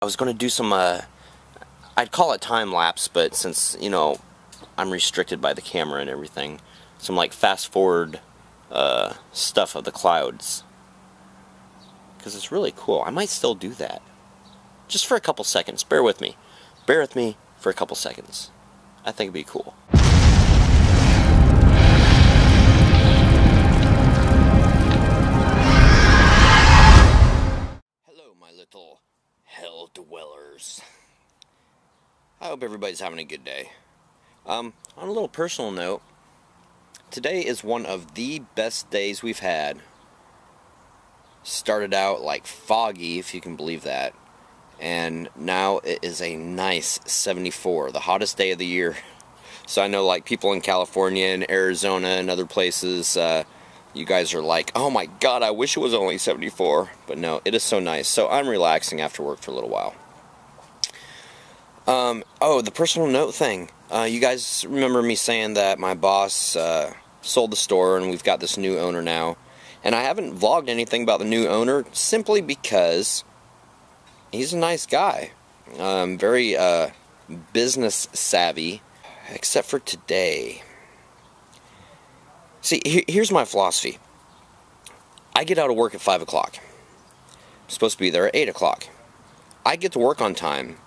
was going to do some, I'd call it time lapse, but since, you know, I'm restricted by the camera and everything, some like fast forward stuff of the clouds. Because it's really cool. I might still do that. Just for a couple seconds. Bear with me. Bear with me for a couple seconds. I think it'd be cool. Hello, my little hell dwellers. I hope everybody's having a good day. On a little personal note, today is one of the best days we've had. Started out like foggy, if you can believe that, and now it is a nice 74, the hottest day of the year. So I know like people in California and Arizona and other places, you guys are like, oh my god, I wish it was only 74, but no, it is so nice. So I'm relaxing after work for a little while. Oh, the personal note thing. You guys remember me saying that my boss sold the store and we've got this new owner now. And I haven't vlogged anything about the new owner simply because he's a nice guy. Very business savvy, except for today. See, here's my philosophy. I get out of work at 5 o'clock. I'm supposed to be there at 8 o'clock. I get to work on time.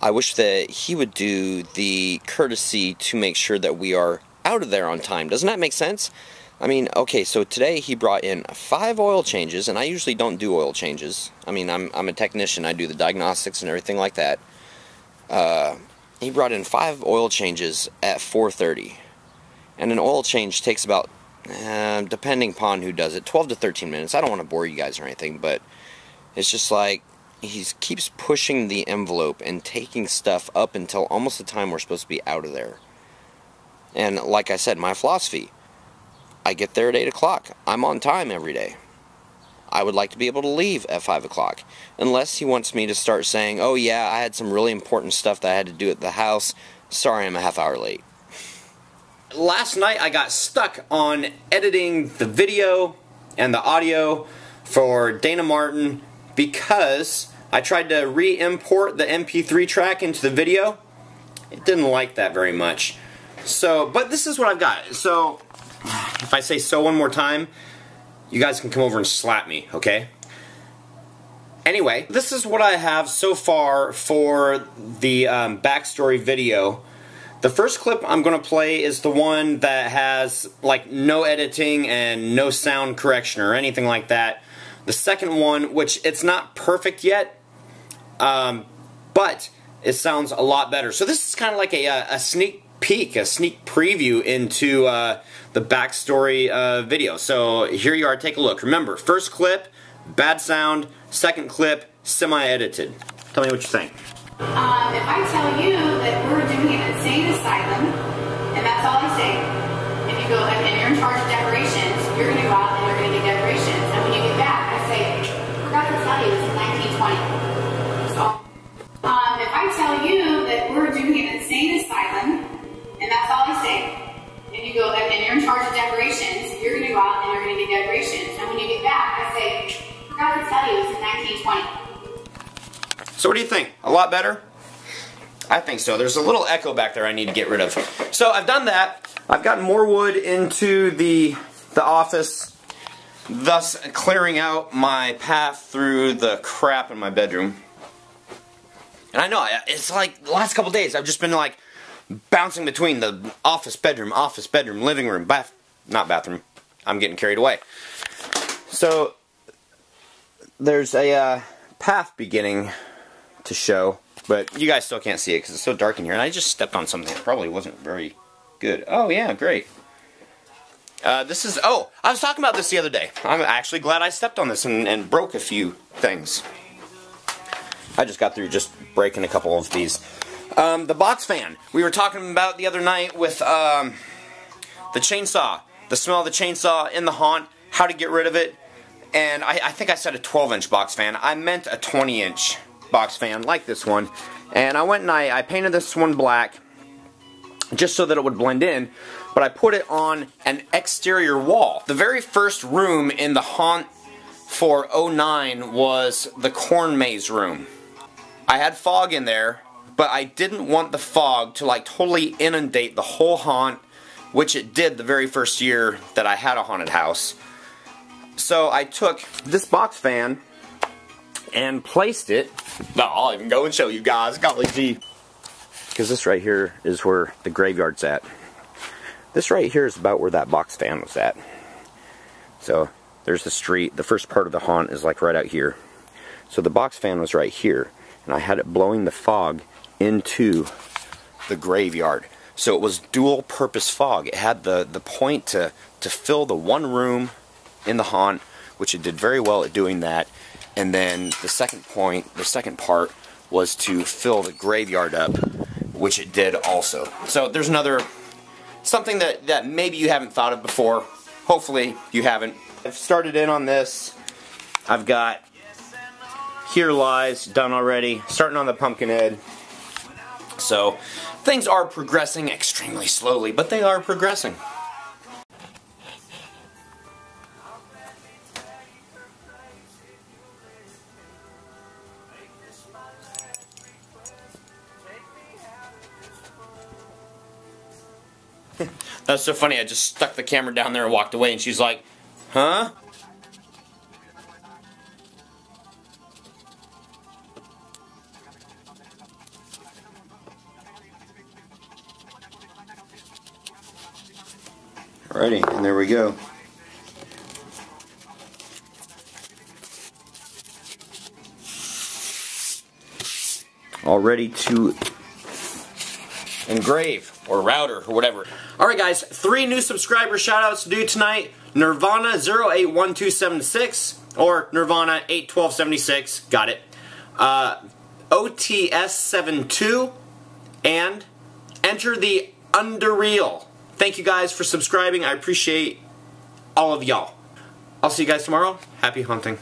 I wish that he would do the courtesy to make sure that we are out of there on time. Doesn't that make sense? I mean, okay, so today he brought in 5 oil changes, and I usually don't do oil changes. I mean, I'm a technician. I do the diagnostics and everything like that. He brought in 5 oil changes at 4:30. And an oil change takes about, depending upon who does it, 12 to 13 minutes. I don't want to bore you guys or anything, but it's just like he keeps pushing the envelope and taking stuff up until almost the time we're supposed to be out of there. And like I said, my philosophy, I get there at 8 o'clock. I'm on time every day. I would like to be able to leave at 5 o'clock. Unless he wants me to start saying, oh yeah, I had some really important stuff that I had to do at the house. Sorry, I'm a half hour late. Last night I got stuck on editing the video and the audio for Dana Martin because I tried to re-import the MP3 track into the video. It didn't like that very much. So, but this is what I've got. So, if I say so one more time, you guys can come over and slap me, okay? Anyway, this is what I have so far for the backstory video. The first clip I'm going to play is the one that has like no editing and no sound correction or anything like that. The second one, which it's not perfect yet, but it sounds a lot better. So this is kind of like a sneak peek, a sneak preview into the backstory video. So here you are, take a look. Remember, first clip, bad sound, second clip, semi-edited. Tell me what you think. If I tell you that we're doing an insane asylum, and that's all I say, and you go, and you're in charge of decorations, you're going to go out and you're going to get decorations, and when you get back, I say, I forgot to tell you, it's in 1920. So, if I tell you that we're doing an insane asylum, and that's all I say, and you go, and you're in charge of decorations, you're going to go out and you're going to get decorations, and when you get back, I say, I forgot to tell you, it's in 1920. So what do you think? A lot better? I think so. There's a little echo back there I need to get rid of. So I've done that. I've gotten more wood into the office, thus clearing out my path through the crap in my bedroom. And I know, it's like the last couple days I've just been like bouncing between the office, bedroom, living room, not bathroom. I'm getting carried away. So there's a path beginning to show, but you guys still can't see it because it's so dark in here, and I just stepped on something that probably wasn't very good. Oh yeah, great. This is, oh, I was talking about this the other day. I'm actually glad I stepped on this and broke a few things. I just got through just breaking a couple of these. The box fan we were talking about the other night with the chainsaw, the smell of the chainsaw in the haunt, how to get rid of it, and I think I said a 12-inch box fan. I meant a 20-inch box fan like this one, and I went and I painted this one black just so that it would blend in, but I put it on an exterior wall. The very first room in the haunt for 09 was the corn maze room. I had fog in there, but I didn't want the fog to like totally inundate the whole haunt, which it did the very first year that I had a haunted house. So I took this box fan and placed it. No, I'll even go and show you guys. Golly gee. Because this right here is where the graveyard's at. This right here is about where that box fan was at. So there's the street. The first part of the haunt is like right out here. So the box fan was right here, and I had it blowing the fog into the graveyard. So it was dual purpose fog. It had the point to fill the one room in the haunt, which it did very well at doing that. And then the second part was to fill the graveyard up, which it did also. So there's something that maybe you haven't thought of before. Hopefully you haven't. I've started in on this. I've got Here Lies done already. Starting on the Pumpkinhead. So things are progressing extremely slowly, but they are progressing. That's so funny, I just stuck the camera down there and walked away, and she's like, huh? Alrighty, and there we go. All ready to engrave or router or whatever. Alright guys, 3 new subscriber shoutouts to do tonight. Nirvana 081276 or Nirvana 81276, got it. OTS72 and Enter the Underreal. Thank you guys for subscribing. I appreciate all of y'all. I'll see you guys tomorrow. Happy hunting.